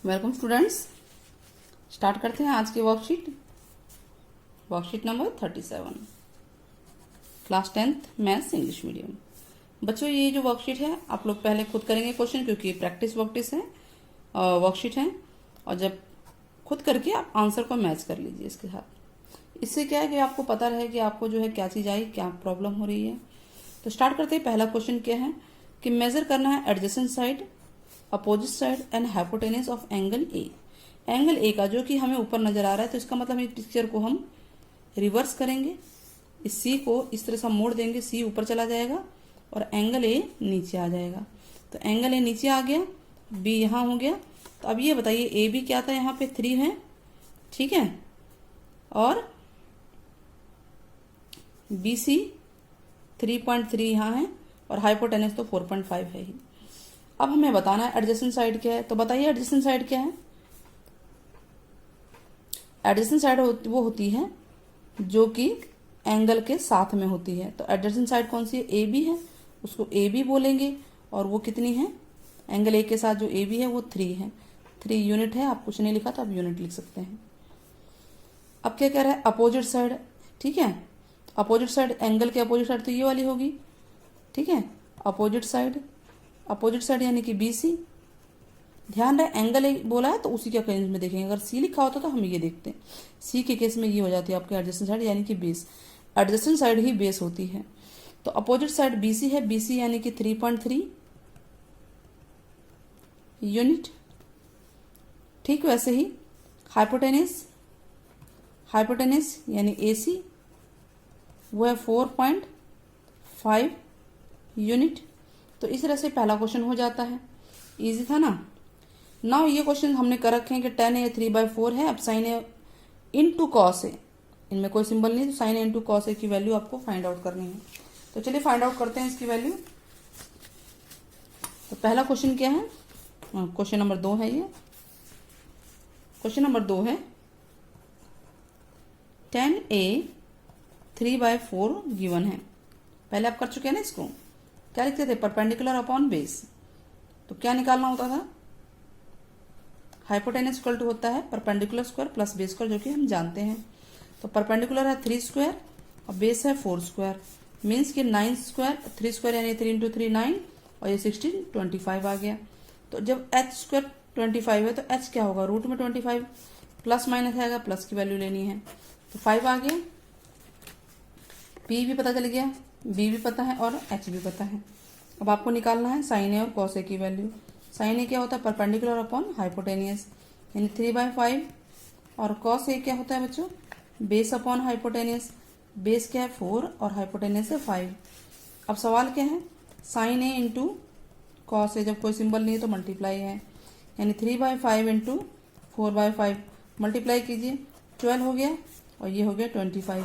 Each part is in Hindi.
Welcome students. स्टार्ट करते हैं आज की worksheet number 37, class 10th maths English medium. बच्चों, ये जो वर्कशीट है आप लोग पहले खुद करेंगे क्वेश्चन, क्योंकि प्रैक्टिस वर्कशीट है और जब खुद करके आप आंसर को मैच कर लीजिए इसके साथ। इससे क्या है कि आपको पता रहे कि आपको जो है क्या चीज़ आई, क्या प्रॉब्लम हो रही है। तो स्टार्ट करते हैं। पहला क्वेश्चन क्या है कि मेजर करना है adjacent side, opposite side and hypotenuse of angle A. Angle A का जो कि हमें ऊपर नजर आ रहा है, तो इसका मतलब इस पिक्चर को हम रिवर्स करेंगे। इस सी को इस तरह से मोड़ देंगे, सी ऊपर चला जाएगा और एंगल ए नीचे आ जाएगा। तो एंगल ए नीचे आ गया, बी यहाँ हो गया। तो अब ये बताइए ए बी क्या था, यहाँ पे 3 है, ठीक है, और बी सी 3.3 यहाँ है और हाइपोटेनस तो 4.5 है ही। अब हमें बताना है एडजेसेंट साइड क्या है। तो बताइए एडजेसेंट साइड क्या है। एडजेसेंट साइड वो होती है जो कि एंगल के साथ में होती है। तो एडजेसेंट साइड कौन सी है, ए बी है, उसको ए बी बोलेंगे। और वो कितनी है, एंगल ए के साथ जो ए बी है वो 3 है। 3 यूनिट है, आप कुछ नहीं लिखा तो आप यूनिट लिख सकते हैं। अब क्या कह रहा है, अपोजिट साइड, ठीक है। अपोजिट साइड, एंगल के अपोजिट साइड तो ये वाली होगी, ठीक है। अपोजिट साइड यानी कि बी सी। ध्यान रहे एंगल ए बोला है तो उसी के केस में देखेंगे। अगर सी लिखा होता तो हम ये देखते हैं। सी के केस में ये हो जाती है आपकी एडजेसेंट साइड यानी कि बेस। एडजेसेंट साइड ही बेस होती है। तो अपोजिट साइड बी सी है, बी सी यानी कि 3.3 यूनिट, ठीक। वैसे ही हाइपोटेनस यानी ए सी, वो है 4.5 यूनिट। तो इस तरह से पहला क्वेश्चन हो जाता है। इजी था ना। नाउ ये क्वेश्चन हमने कर रखे हैं कि tan ए 3/4 है। अब sign A into cos A, इनमें कोई सिंबल नहीं, तो sign A into cos A की वैल्यू आपको फाइंड आउट करनी है। तो चलिए फाइंड आउट करते हैं इसकी वैल्यू। तो पहला क्वेश्चन क्या है, क्वेश्चन नंबर 2 है। ये क्वेश्चन नंबर 2 है tan ए 3/4 गिवन है। पहले आप कर चुके हैं ना इसको। क्या लिखते थे, परपेंडिकुलर अपॉन बेस। तो क्या निकालना होता था, हाइपोटेनस इक्वल टू होता है perpendicular square plus base square, जो कि हम जानते हैं। तो परपेंडिकुलर है 3 स्क्वायर और बेस है 4 स्क्वायर, मीन्स कि 9 स्क्वायर, 3 स्क्वायर यानी 3 इंटू 3 9 और ये 16 25 आ गया। तो जब एच स्क्वायर 25 है तो एच क्या होगा, रूट में 25, प्लस माइनस आएगा, प्लस की वैल्यू लेनी है। तो 5 आ गया। पी भी पता चल गया, बी भी पता है और एच भी पता है। अब आपको निकालना है साइन ए और कॉस ए की वैल्यू। साइन ए क्या होता है, परपेंडिकुलर अपॉन हाइपोटेनियस यानी 3/5, और कॉस ए क्या होता है बच्चों, बेस अपॉन हाइपोटेनियस। बेस क्या है 4 और हाइपोटेनियस है 5। अब सवाल क्या है, sign A into cos A, जब कोई सिंबल नहीं है तो मल्टीप्लाई है, यानी 3/5 इंटू 4/5 मल्टीप्लाई कीजिए, 12 हो गया और ये हो गया 25।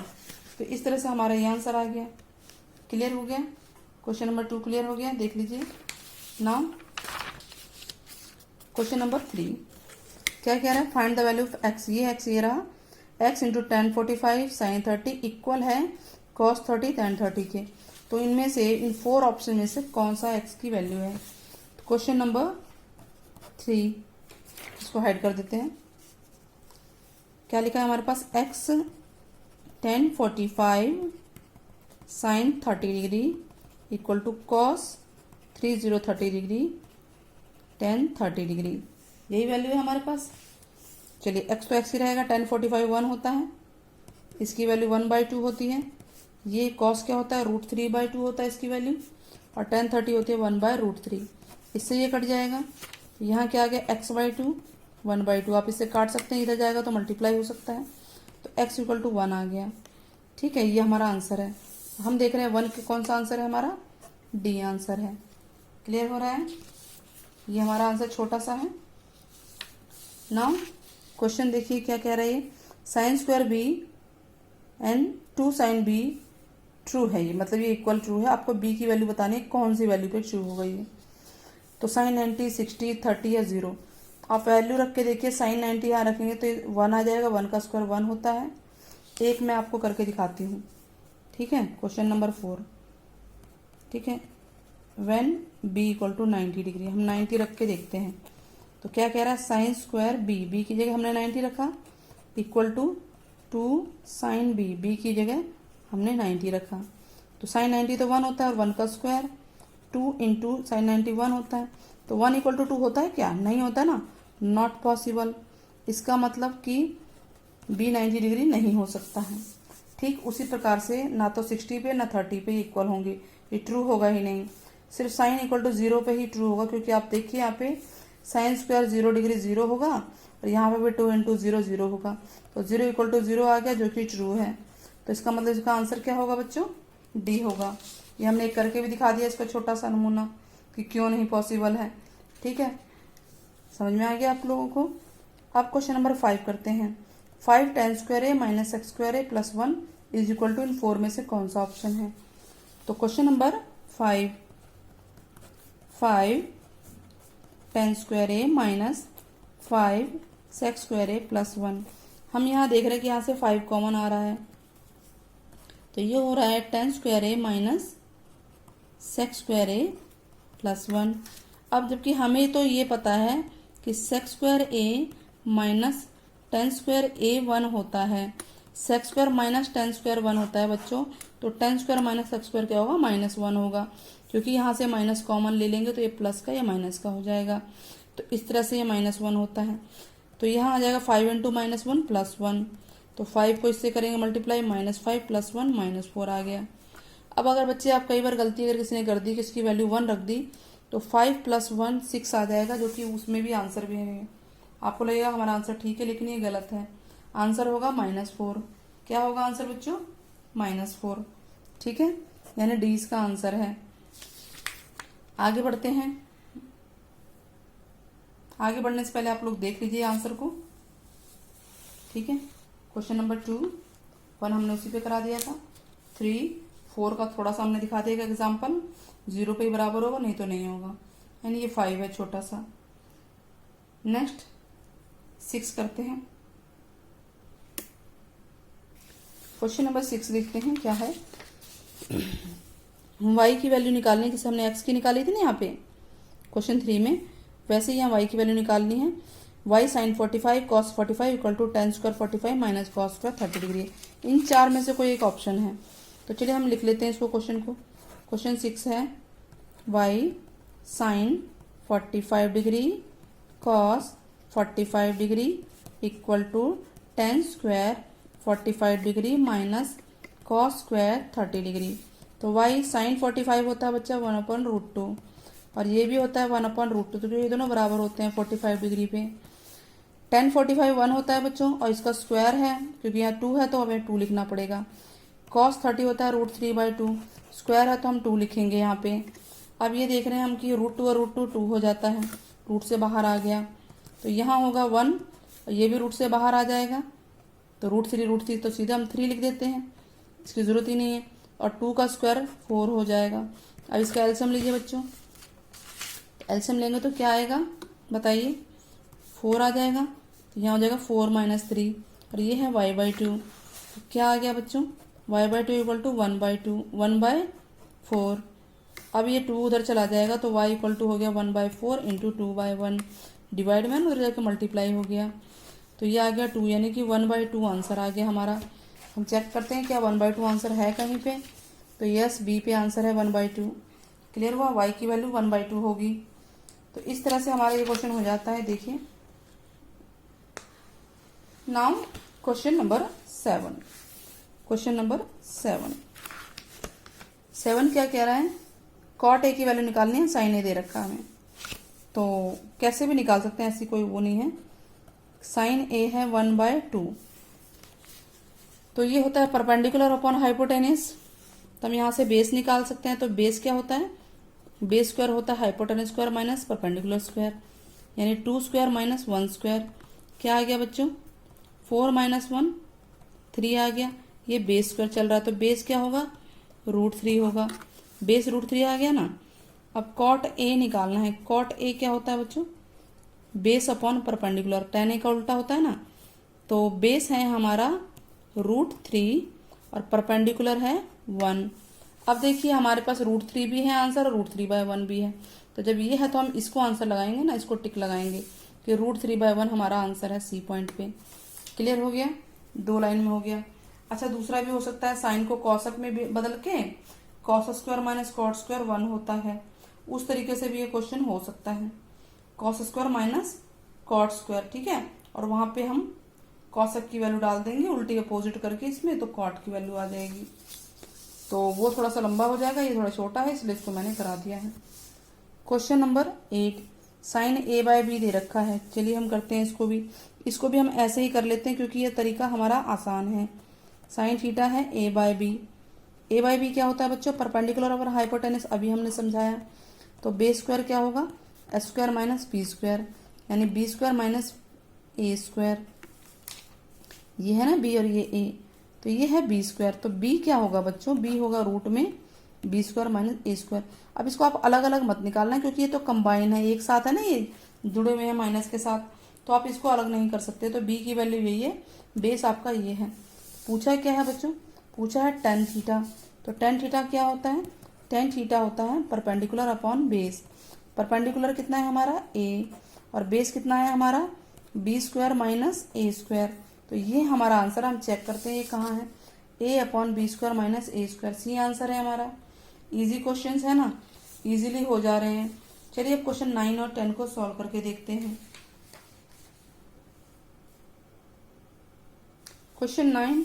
तो इस तरह से हमारा ये आंसर आ गया। क्लियर हो गया, क्वेश्चन नंबर 2 क्लियर हो गया, देख लीजिए। नाउ क्वेश्चन नंबर 3 क्या कह रहा है, find the value of x. ये एक्स ये रहा, x into tan 45 sin 30 equal है cos 30 tan 30 के। तो इनमें से, इन 4 ऑप्शन में से कौन सा एक्स की वैल्यू है। तो क्वेश्चन नंबर 3, इसको हाइड कर देते हैं। क्या लिखा है हमारे पास, X tan 45 sin 30 degree equal to cos 30 degree tan 30 degree, यही वैल्यू है हमारे पास। चलिए एक्स तो एक्स ही रहेगा, tan 45 1 होता है, इसकी वैल्यू 1/2 होती है। ये कॉस क्या होता है, √3/2 होता है इसकी वैल्यू, और tan 30 होती है 1/√3। इससे ये कट जाएगा। यहाँ क्या आ गया, x/2 1/2। आप इससे काट सकते हैं, इधर जाएगा तो मल्टीप्लाई हो सकता है। तो x इक्वल टू 1 आ गया, ठीक है। ये हमारा आंसर है। हम देख रहे हैं 1 कौन सा आंसर है हमारा, डी आंसर है। क्लियर हो रहा है, ये हमारा आंसर छोटा सा है। नाउ क्वेश्चन देखिए क्या कह रहा है, sine square B and 2 sine B true है। ये मतलब ये इक्वल ट्रू है। आपको बी की वैल्यू बतानी है, कौन सी वैल्यू पे ट्रू हो गई है। तो साइन 90 60 30 या 0, आप वैल्यू रख के देखिए। साइन 90 यहाँ रखेंगे तो 1 आ जाएगा, 1 का स्क्वायर 1 होता है। एक मैं आपको करके दिखाती हूँ, ठीक है। क्वेश्चन नंबर 4, ठीक है। When B equal to 90 degree, हम 90 रख के देखते हैं। तो क्या कह रहा है, साइन स्क्वायर बी की जगह हमने 90 रखा, इक्वल टू 2 साइन बी की जगह हमने 90 रखा। तो साइन 90 तो 1 होता है और 1 का स्क्वायर 2 इंटू साइन 90 1 होता है। तो 1 इक्वल टू 2 होता है क्या, नहीं होता ना, नॉट पॉसिबल। इसका मतलब कि बी 90 डिग्री नहीं हो सकता है। ठीक उसी प्रकार से ना तो 60 पे ना 30 पे इक्वल होंगे, ये ट्रू होगा ही नहीं। सिर्फ साइन इक्वल टू 0 पे ही ट्रू होगा, क्योंकि आप देखिए यहाँ पे साइन स्क्वायर 0 डिग्री 0 होगा और यहाँ पे भी 2 इंटू 0 0 होगा। तो 0 इक्वल टू 0 आ गया, जो कि ट्रू है। तो इसका मतलब इसका आंसर क्या होगा बच्चों, डी होगा। ये हमने एक करके भी दिखा दिया इसका छोटा सा नमूना कि क्यों नहीं पॉसिबल है। ठीक है, समझ में आ गया आप लोगों को। अब क्वेश्चन नंबर 5 करते हैं। 5 tan square A minus X square A plus 1 is equal to इन 4 में से कौन सा ऑप्शन है। तो question number 5 tan square A minus 5 sec square A plus 1। हम यहाँ देख रहे हैं कि यहाँ से 5 कॉमन आ रहा है, तो ये हो रहा है tan square A minus sex square A plus 1। अब जबकि हमें तो ये पता है कि sex square A minus tan square ए 1 होता है, sex square minus tan square 1 होता है बच्चों। तो tan square minus sex square क्या होगा, -1 होगा, क्योंकि यहाँ से माइनस कॉमन ले लेंगे तो ये प्लस का या माइनस का हो जाएगा। तो इस तरह से ये -1 होता है। तो यहाँ आ जाएगा 5 इंटू -1 प्लस 1। तो 5 को इससे करेंगे मल्टीप्लाई, -5 प्लस 1 -4 आ गया। अब अगर बच्चे आप कई बार गलती अगर किसी ने कर दी कि इसकी वैल्यू 1 रख दी, तो 5 प्लस 1 6 आ जाएगा, जो कि उसमें भी आंसर भी है। आपको लगेगा हमारा आंसर ठीक है, लेकिन ये गलत है। आंसर होगा -4। क्या होगा आंसर बच्चों, -4। ठीक है, यानी डी इसका आंसर है। आगे बढ़ते हैं। आगे बढ़ने से पहले आप लोग देख लीजिए आंसर को। ठीक है, क्वेश्चन नंबर 2 1 हमने उसी पे करा दिया था। 3 4 का थोड़ा सा हमने दिखा दिया एग्जाम्पल, 0 पे ही बराबर होगा, नहीं तो नहीं होगा, यानी ये 5 है छोटा सा। नेक्स्ट 6 करते हैं। क्वेश्चन नंबर 6 देखते हैं क्या है। y की वैल्यू निकालनी है, जैसे हमने x की निकाली थी ना यहाँ पे क्वेश्चन 3 में, वैसे ही यहाँ y की वैल्यू निकालनी है। y sine 45 cos 45 equal to tan square 45 minus cos square 30 degree. इन 4 में से कोई एक ऑप्शन है, तो चलिए हम लिख लेते हैं इसको क्वेश्चन को। क्वेश्चन 6 है y sine 45 degree cos 45 degree equal to tan square 45 degree minus cos square 30 degree. तो y साइन 45 होता है बच्चा 1/√2 और ये भी होता है 1/√2, तो ये दोनों बराबर होते हैं 45 डिग्री पे। tan 45 1 होता है बच्चों और इसका स्क्वायर है, क्योंकि यहाँ 2 है तो हमें 2 लिखना पड़ेगा। cos 30 होता है √3/2, स्क्वायर है तो हम 2 लिखेंगे यहाँ पे। अब ये देख रहे हैं हम कि √2 और √2 2 हो जाता है, रूट से बाहर आ गया, तो यहाँ होगा 1 और ये भी रूट से बाहर आ जाएगा, तो √3 तो सीधा हम 3 लिख देते हैं, इसकी ज़रूरत ही नहीं है। और 2 का स्क्वायर 4 हो जाएगा। अब इसका एलसीएम लीजिए बच्चों, एलसीएम लेंगे तो क्या आएगा बताइए, 4 आ जाएगा, तो यहाँ हो जाएगा 4 - 3 और ये है y/2। तो क्या आ गया बच्चों, y/2 इक्वल टू 1/2 1/4। अब ये 2 उधर चला जाएगा तो y इक्वल टू हो गया 1/4 इंटू 2/1, डिवाइड में उधर जाकर मल्टीप्लाई हो गया, तो ये आ गया 2, यानी कि 1/2 आंसर आ गया हमारा। हम चेक करते हैं क्या 1/2 आंसर है कहीं पे, तो यस बी पे आंसर है 1/2। क्लियर हुआ, y की वैल्यू 1/2 होगी। तो इस तरह से हमारा ये क्वेश्चन हो जाता है। देखिए now question number 7। Question number 7 क्या कह रहा है, कॉट ए की वैल्यू निकालनी है, साइन ए दे रखा है हमें, तो कैसे भी निकाल सकते हैं, ऐसी कोई वो नहीं है। साइन ए है 1/2, तो ये होता है परपेंडिकुलर अपॉन हाइपोटेनिस, तो हम यहाँ से बेस निकाल सकते हैं। तो बेस क्या होता है, बेस स्क्वायर होता है hypotenuse square minus perpendicular square, यानी 2 स्क्वायर माइनस 1 स्क्वायर। क्या आ गया बच्चों, 4 - 1 3 आ गया। ये बेस स्क्वायर चल रहा है, तो बेस क्या होगा, √3 होगा, बेस √3 आ गया ना। अब कॉट ए निकालना है। कॉट ए क्या होता है बच्चों, बेस अपॉन परपेंडिकुलर, tan ए का उल्टा होता है ना। तो बेस है हमारा √3 और परपेंडिकुलर है 1। अब देखिए हमारे पास √3 भी है आंसर और √3/1 भी है, तो जब ये है तो हम इसको आंसर लगाएंगे ना, इसको टिक लगाएंगे, कि √3/1 हमारा आंसर है सी पॉइंट पे। क्लियर हो गया, 2 लाइन में हो गया। अच्छा, दूसरा भी हो सकता है, साइन को कॉसक में भी बदल के cos square minus cot square 1 होता है, उस तरीके से भी ये क्वेश्चन हो सकता है। Cos square minus cot square, ठीक है, और वहां पे हम कॉसक की वैल्यू डाल देंगे उल्टी अपोजिट करके इसमें, तो कॉट की वैल्यू आ जाएगी। तो वो थोड़ा सा लंबा हो जाएगा, ये थोड़ा छोटा है, इसलिए इसको मैंने करा दिया है। क्वेश्चन नंबर 8, साइन a/b दे रखा है। चलिए हम करते हैं इसको भी हम ऐसे ही कर लेते हैं क्योंकि ये तरीका हमारा आसान है। साइन थीटा है a/b क्या होता है बच्चों, परपेंडिकुलर ओवर हाइपोटेनस, अभी हमने समझाया। तो बे स्क्वायर क्या होगा, s square minus B square, यानी B square minus A square, ये है ना b और ये a, तो ये है बी स्क्वायर। तो b क्या होगा बच्चों, b होगा रूट में B square minus A square. अब इसको आप अलग अलग मत निकालना क्योंकि ये तो कंबाइन है, एक साथ है ना, ये जुड़े हुए हैं माइनस के साथ, तो आप इसको अलग नहीं कर सकते। तो b की वैल्यू यही है, बेस आपका ये है। पूछा क्या है बच्चों, पूछा है टेन थीटा। तो टेन थीटा क्या होता है, टेन थीटा होता है परपेंडिकुलर अपॉन बेस। परपेंडिकुलर कितना है हमारा a, और बेस कितना है हमारा B square minus A square. तो ये हमारा आंसर, हम चेक करते हैं ये कहाँ है, a/b square minus A square, C answer है हमारा। इजी क्वेश्चंस है ना, इजीली हो जा रहे हैं। चलिए अब क्वेश्चन 9 और 10 को सॉल्व करके देखते हैं। क्वेश्चन 9,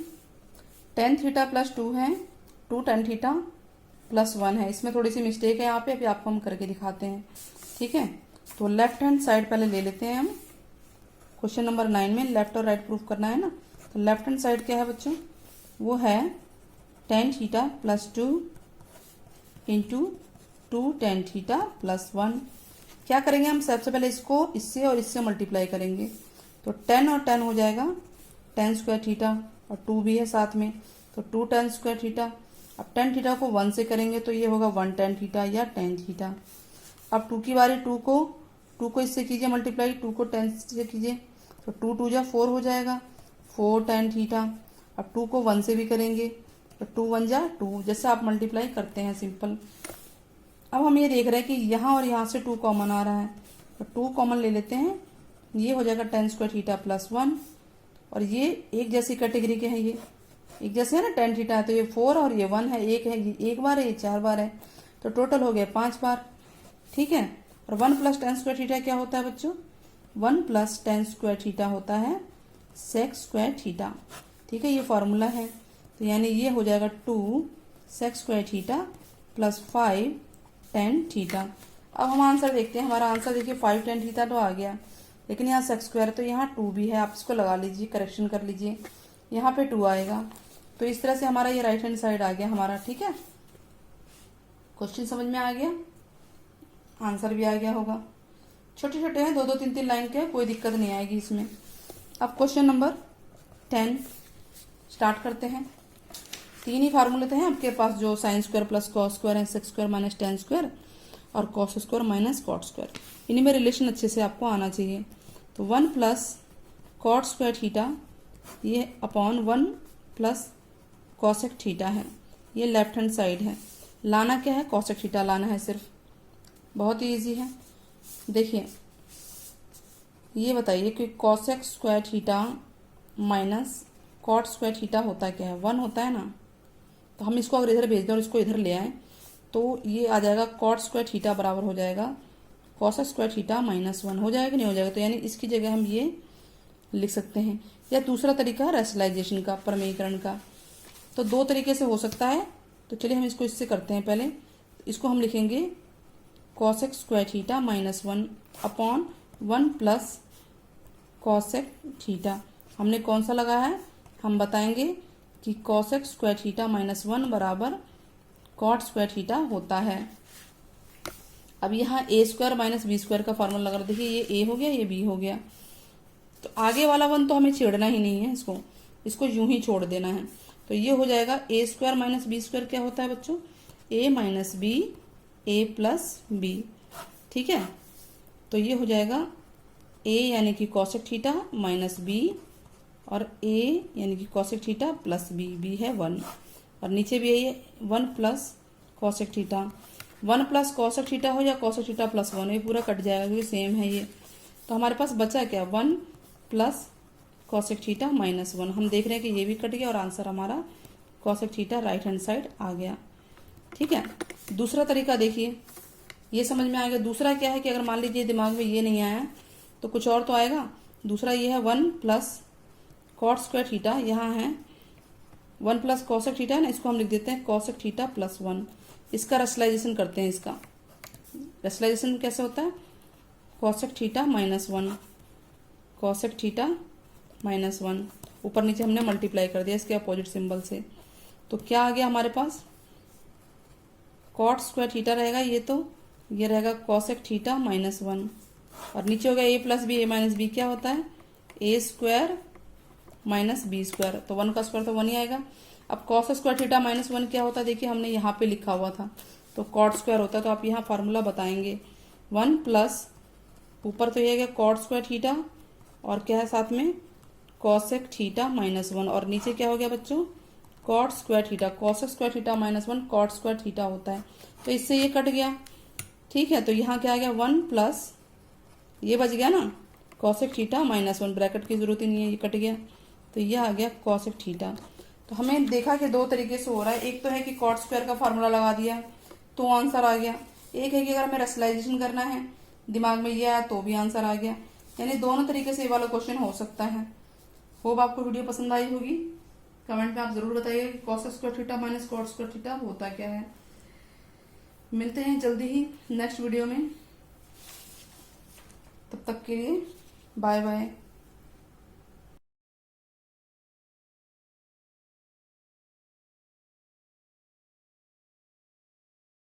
टेन थीटा प्लस 2 है, 2 टेन थीटा प्लस 1 है। इसमें थोड़ी सी मिस्टेक है यहाँ पे, अभी आपको हम करके दिखाते हैं, ठीक है। तो लेफ्ट हैंड साइड पहले ले लेते हैं हम। क्वेश्चन नंबर 9 में लेफ्ट और राइट प्रूफ करना है ना। तो लेफ्ट हैंड साइड क्या है बच्चों, वो है tan theta plus 2 into 2 tan theta plus 1। क्या करेंगे हम, सबसे पहले इसको इससे और इससे मल्टीप्लाई करेंगे। तो 10 और 10 हो जाएगा 10 स्क्वायर थीटा, और 2 भी है साथ में, तो 2 10 स्क्वायर थीटा। अब 10 थीटा को 1 से करेंगे तो ये होगा 1 10 थीटा या 10 थीटा। अब 2 की बारी, 2 को इससे कीजिए मल्टीप्लाई, 2 को 10 से कीजिए, तो 2 2 जा 4 हो जाएगा, 4 10 थीटा। अब 2 को 1 से भी करेंगे तो 2 1 जा 2, जैसे आप मल्टीप्लाई करते हैं सिंपल। अब हम ये देख रहे हैं कि यहाँ और यहाँ से 2 कॉमन आ रहा है, तो 2 कॉमन ले लेते हैं, ये हो जाएगा 10 स्क्वायर थीटा प्लस 1, और ये एक जैसी कैटेगरी के हैं, ये एक जैसे है ना 10 थीटा है, तो ये 4 और ये 1 है, एक है, ये एक बार है, ये 4 बार है, तो टोटल हो गया 5 बार, ठीक है। और 1 प्लस 10 स्क्वायर थीटा क्या होता है बच्चों, 1 प्लस 10 स्क्वायर थीटा होता है सेक स्क्वायर थीटा, ठीक है, ये फॉर्मूला है। तो यानी ये हो जाएगा 2 sec square theta plus 5 10 theta. अब हम आंसर देखते हैं, हमारा आंसर देखिए 5 10 थीटा तो आ गया, लेकिन यहाँ सेक स्क्वायर तो यहाँ 2 भी है, आप इसको लगा लीजिए, करेक्शन कर लीजिए, यहाँ पे 2 आएगा। तो इस तरह से हमारा ये राइट हैंड साइड आ गया हमारा, ठीक है। क्वेश्चन समझ में आ गया, आंसर भी आ गया होगा। छोटे छोटे हैं, 2 2 3 3 लाइन के, कोई दिक्कत नहीं आएगी इसमें। अब क्वेश्चन नंबर 10 स्टार्ट करते हैं। 3 ही फार्मूले थे आपके पास, जो sine square plus cos square है, sec square minus tan square, और cos square minus cot square. इन्हीं में रिलेशन अच्छे से आपको आना चाहिए। तो 1 प्लस कॉट स्क्वायर थीटा, ये अपॉन 1 प्लस कॉसेक थीटा है, ये लेफ्ट हैंड साइड है। लाना क्या है, कॉसेक थीटा लाना है सिर्फ, बहुत ही ईजी है। देखिए ये बताइए कि cosec square theta minus cot square theta होता क्या है, 1 होता है ना। तो हम इसको अगर इधर भेज दें और इसको इधर ले आए तो ये आ जाएगा कॉट स्क्वायर थीटा बराबर हो जाएगा कॉसेक स्क्वायर थीटा माइनस 1, हो जाएगा नहीं हो जाएगा। तो यानी इसकी जगह हम ये लिख सकते हैं। या दूसरा तरीका है रैशनलाइजेशन का, प्रमेयीकरण का, तो 2 तरीके से हो सकता है। तो चलिए हम इसको इससे करते हैं। पहले इसको हम लिखेंगे cosec square theta minus 1 upon 1 प्लस कॉसेक थीटा। हमने कौन सा लगाया है, हम बताएंगे कि कॉसेक स्क्वायर थीटा माइनस 1 बराबर कॉट स्क्वायर थीटा होता है। अब यहाँ ए स्क्वायर माइनस बी स्क्वायर का फॉर्मूला लगा, देखिए ये ए हो गया, ये बी हो गया, तो आगे वाला 1 तो हमें छेड़ना ही नहीं है, इसको यूं ही छोड़ देना है। तो ये हो जाएगा ए स्क्वायर माइनस बी स्क्वायर क्या होता है बच्चों, ए माइनस बी ए प्लस बी, ठीक है। तो ये हो जाएगा ए यानी कि कॉसेक थीटा माइनस बी, और ए यानी कि cosec theta plus B, B है 1, और नीचे भी है 1 प्लस कॉसेक थीटा। 1 प्लस कॉसेक थीटा हो या कॉसेक थीटा प्लस 1, ये पूरा कट जाएगा क्योंकि सेम है ये। तो हमारे पास बचा क्या, 1 प्लस कॉसेक थीटा माइनस 1। हम देख रहे हैं कि ये भी कट गया और आंसर हमारा cosec theta right hand side आ गया। ठीक है, दूसरा तरीका देखिए, ये समझ में आ गया। दूसरा क्या है कि अगर मान लीजिए दिमाग में ये नहीं आया तो कुछ और तो आएगा। दूसरा ये है 1 प्लस कॉट स्क्वायर थीटा, यहाँ है 1 प्लस कॉसेक थीटा है ना, इसको हम लिख देते हैं कॉसेक थीटा प्लस 1। इसका रेशनलाइजेशन करते हैं। इसका रेशनलाइजेशन कैसे होता है, cosec theta minus 1, cosec theta minus 1, ऊपर नीचे हमने मल्टीप्लाई कर दिया इसके अपोजिट सिंबल से। तो क्या आ गया हमारे पास, कॉट स्क्वायर थीटा रहेगा ये, तो ये रहेगा कॉसेक थीटा माइनस 1, और नीचे हो गया ए प्लस बी, ए माइनस बी क्या होता है, ए स्क्वायर माइनस बी स्क्वायर, तो 1 का स्क्वायर तो 1 ही आएगा। अब कॉस स्क्वायर थीटा माइनस 1 क्या होता है, देखिए हमने यहाँ पे लिखा हुआ था, तो कॉट स्क्वायर होता है, तो आप यहाँ फार्मूला बताएंगे 1 प्लस, ऊपर तो ये गया कॉट स्क्वायर थीटा और क्या है साथ में कॉसेक थीटा माइनस 1, और नीचे क्या हो गया बच्चों, cot square theta, cosec square theta minus 1 cot square theta होता है, तो इससे ये कट गया। ठीक है, तो यहाँ क्या आ गया 1 प्लस, ये बच गया ना कॉसेक थीटा माइनस 1, ब्रैकेट की जरूरत ही नहीं है, ये कट गया, तो ये आ गया कॉसेक थीटा। तो हमें देखा कि दो तरीके से हो रहा है, एक तो है कि कॉट स्क्वायर का फार्मूला लगा दिया तो आंसर आ गया, एक है कि अगर हमें रेशनलाइजेशन करना है दिमाग में ये आया तो भी आंसर आ गया। यानी दोनों तरीके से ये वाला क्वेश्चन हो सकता है। होप आपको वीडियो पसंद आई होगी। कमेंट में आप जरूर बताइए कि cosec square theta minus cot square theta होता क्या है। मिलते हैं जल्दी ही नेक्स्ट वीडियो में, तब तक के लिए बाय बाय।